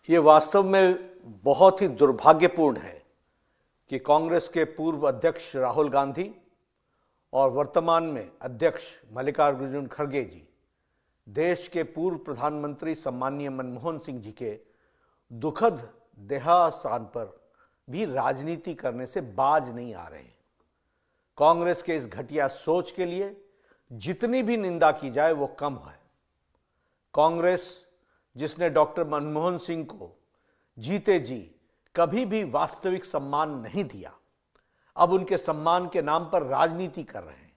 ये वास्तव में बहुत ही दुर्भाग्यपूर्ण है कि कांग्रेस के पूर्व अध्यक्ष राहुल गांधी और वर्तमान में अध्यक्ष मल्लिकार्जुन खड़गे जी देश के पूर्व प्रधानमंत्री सम्माननीय मनमोहन सिंह जी के दुखद देहावसान पर भी राजनीति करने से बाज नहीं आ रहे। कांग्रेस के इस घटिया सोच के लिए जितनी भी निंदा की जाए वो कम है। कांग्रेस जिसने डॉक्टर मनमोहन सिंह को जीते जी कभी भी वास्तविक सम्मान नहीं दिया, अब उनके सम्मान के नाम पर राजनीति कर रहे हैं।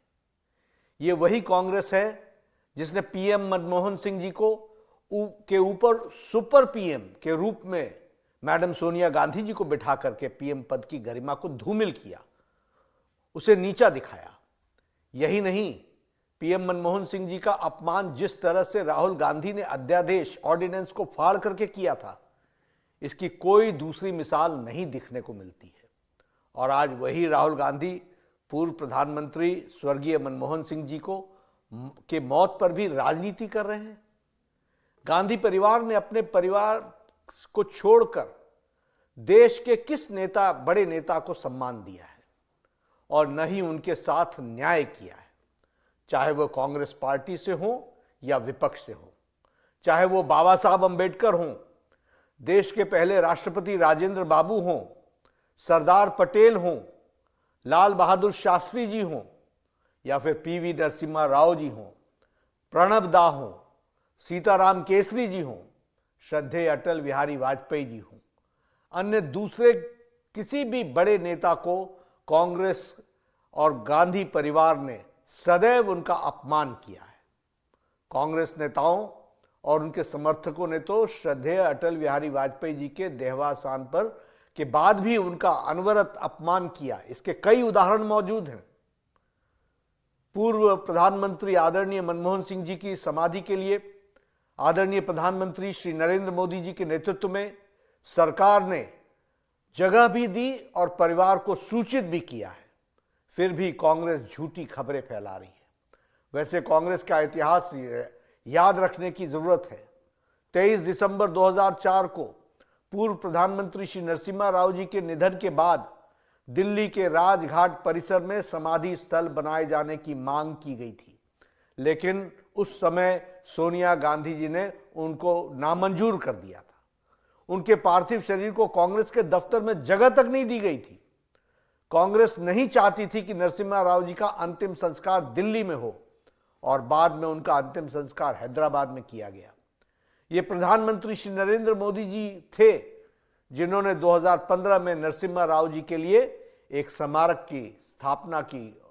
ये वही कांग्रेस है जिसने पीएम मनमोहन सिंह जी को के ऊपर सुपर पीएम के रूप में मैडम सोनिया गांधी जी को बिठा करके पीएम पद की गरिमा को धूमिल किया, उसे नीचा दिखाया। यही नहीं, पीएम मनमोहन सिंह जी का अपमान जिस तरह से राहुल गांधी ने अध्यादेश ऑर्डिनेंस को फाड़ करके किया था, इसकी कोई दूसरी मिसाल नहीं दिखने को मिलती है। और आज वही राहुल गांधी पूर्व प्रधानमंत्री स्वर्गीय मनमोहन सिंह जी के मौत पर भी राजनीति कर रहे हैं। गांधी परिवार ने अपने परिवार को छोड़कर देश के किस बड़े नेता को सम्मान दिया है और न ही उनके साथ न्याय किया है, चाहे वो कांग्रेस पार्टी से हो या विपक्ष से हो, चाहे वो बाबा साहब अंबेडकर हों, देश के पहले राष्ट्रपति राजेंद्र बाबू हों, सरदार पटेल हों, लाल बहादुर शास्त्री जी हों या फिर पीवी नरसिम्हा राव जी हों, प्रणब दा हों, सीताराम केसरी जी हों, श्रद्धेय अटल बिहारी वाजपेयी जी हों, अन्य दूसरे किसी भी बड़े नेता को कांग्रेस और गांधी परिवार ने सदैव उनका अपमान किया है। कांग्रेस नेताओं और उनके समर्थकों ने तो श्रद्धेय अटल बिहारी वाजपेयी जी के देहावसान पर के बाद भी उनका अनवरत अपमान किया। इसके कई उदाहरण मौजूद हैं। पूर्व प्रधानमंत्री आदरणीय मनमोहन सिंह जी की समाधि के लिए आदरणीय प्रधानमंत्री श्री नरेंद्र मोदी जी के नेतृत्व में सरकार ने जगह भी दी और परिवार को सूचित भी किया है, फिर भी कांग्रेस झूठी खबरें फैला रही है। वैसे कांग्रेस का इतिहास याद रखने की जरूरत है। 23 दिसंबर 2004 को पूर्व प्रधानमंत्री श्री नरसिम्हा राव जी के निधन के बाद दिल्ली के राजघाट परिसर में समाधि स्थल बनाए जाने की मांग की गई थी, लेकिन उस समय सोनिया गांधी जी ने उनको नामंजूर कर दिया था। उनके पार्थिव शरीर को कांग्रेस के दफ्तर में जगह तक नहीं दी गई थी। कांग्रेस नहीं चाहती थी कि नरसिम्हा राव जी का अंतिम संस्कार दिल्ली में हो और बाद में उनका अंतिम संस्कार हैदराबाद में किया गया। ये प्रधानमंत्री श्री नरेंद्र मोदी जी थे जिन्होंने 2015 में नरसिम्हा राव जी के लिए एक स्मारक की स्थापना की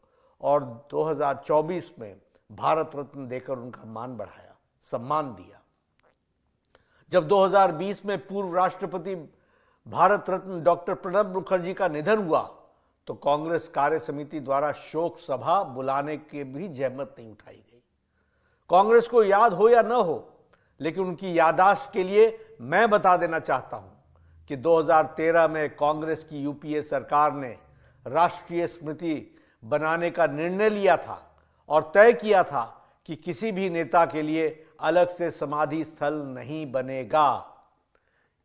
और 2024 में भारत रत्न देकर उनका मान बढ़ाया, सम्मान दिया। जब 2020 में पूर्व राष्ट्रपति भारत रत्न डॉक्टर प्रणब मुखर्जी का निधन हुआ तो कांग्रेस कार्य समिति द्वारा शोक सभा बुलाने की भी जहमत नहीं उठाई गई। कांग्रेस को याद हो या न हो, लेकिन उनकी याददाश्त के लिए मैं बता देना चाहता हूं कि 2013 में कांग्रेस की यूपीए सरकार ने राष्ट्रीय स्मृति बनाने का निर्णय लिया था और तय किया था कि किसी भी नेता के लिए अलग से समाधि स्थल नहीं बनेगा।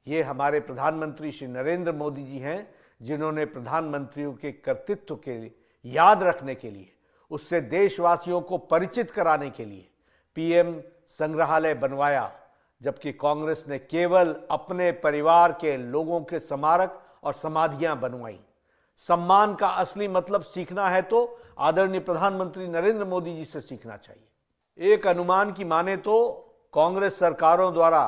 ये हमारे प्रधानमंत्री श्री नरेंद्र मोदी जी हैं जिन्होंने प्रधानमंत्रियों के कर्तृत्व के लिए याद रखने के लिए, उससे देशवासियों को परिचित कराने के लिए पीएम संग्रहालय बनवाया, जबकि कांग्रेस ने केवल अपने परिवार के लोगों के स्मारक और समाधियां बनवाई। सम्मान का असली मतलब सीखना है तो आदरणीय प्रधानमंत्री नरेंद्र मोदी जी से सीखना चाहिए। एक अनुमान की माने तो कांग्रेस सरकारों द्वारा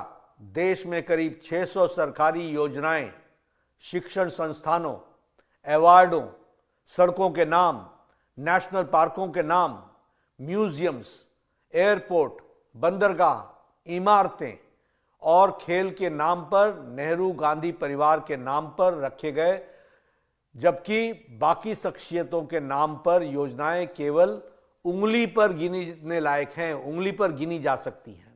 देश में करीब 600 सरकारी योजनाएं, शिक्षण संस्थानों, अवार्डों, सड़कों के नाम, नेशनल पार्कों के नाम, म्यूजियम्स, एयरपोर्ट, बंदरगाह, इमारतें और खेल के नाम पर, नेहरू गांधी परिवार के नाम पर रखे गए, जबकि बाकी शख्सियतों के नाम पर योजनाएं केवल उंगली पर गिनने लायक हैं, उंगली पर गिनी जा सकती हैं।